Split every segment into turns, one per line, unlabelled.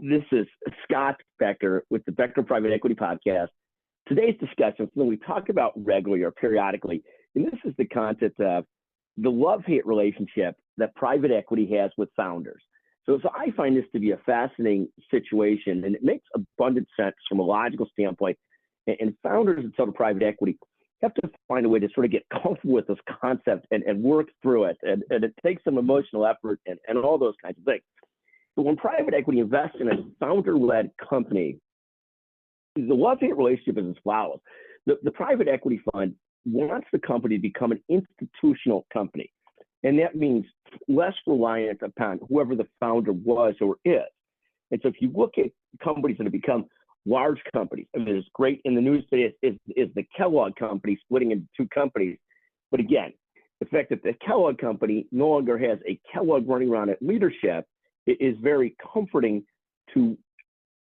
This is Scott Becker with the Becker Private Equity Podcast. Today's discussion is something we talk about regularly or periodically, and this is the concept of the love-hate relationship that private equity has with founders. So I find this to be a fascinating situation, and it makes abundant sense from a logical standpoint. And founders and sort of private equity have to find a way to sort of get comfortable with this concept and work through it. And it takes some emotional effort and all those kinds of things. But when private equity invests in a founder-led company, the love-hate relationship is as follows. The private equity fund wants the company to become an institutional company. And that means less reliant upon whoever the founder was or is. And so if you look at companies that have become large companies, I mean, it's great in the news today is the Kellogg company splitting into two companies. But again, the fact that the Kellogg company no longer has a Kellogg running around at leadership, it is very comforting to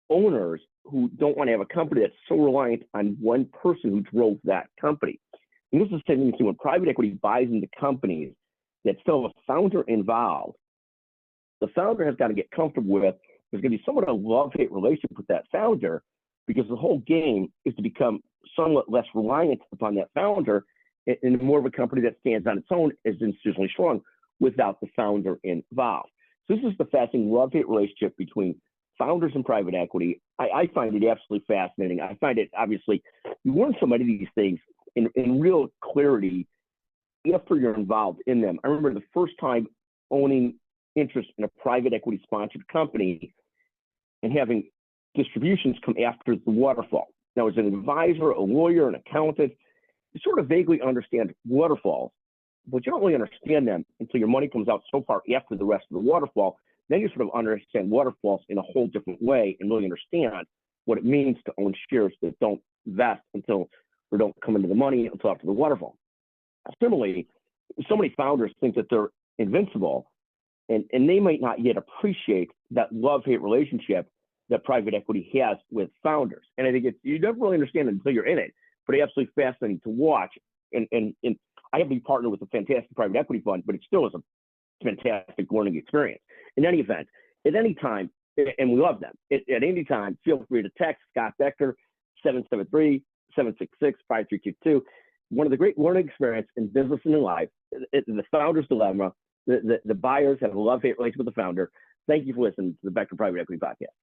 owners who don't want to have a company that's so reliant on one person who drove that company. And this is the same thing when private equity buys into companies that still have a founder involved. The founder has got to get comfortable with there's going to be somewhat of a love-hate relationship with that founder, because the whole game is to become somewhat less reliant upon that founder and more of a company that stands on its own, is institutionally strong without the founder involved. So this is the fascinating love-hate relationship between founders and private equity. I find it absolutely fascinating. I find it, obviously, you learn so many of these things in real clarity after you're involved in them. I remember the first time owning interest in a private equity sponsored company and having distributions come after the waterfall. Now, as an advisor, a lawyer, an accountant, you sort of vaguely understand waterfalls, but you don't really understand them until your money comes out so far after the rest of the waterfall. Then you sort of understand waterfalls in a whole different way and really understand what it means to own shares that don't vest until or don't come into the money until after the waterfall. Similarly, so many founders think that they're invincible, and they might not yet appreciate that love-hate relationship that private equity has with founders. And I think you never really understand it until you're in it, but it's absolutely fascinating to watch. And I have been partnered with a fantastic private equity fund, but it still is a fantastic learning experience. In any event, at any time, and we love them, at any time, feel free to text Scott Becker, 773-766-5322. One of the great learning experience in business and in life, the founder's dilemma. The buyers have a love-hate relationship with the founder. Thank you for listening to the Becker Private Equity Podcast.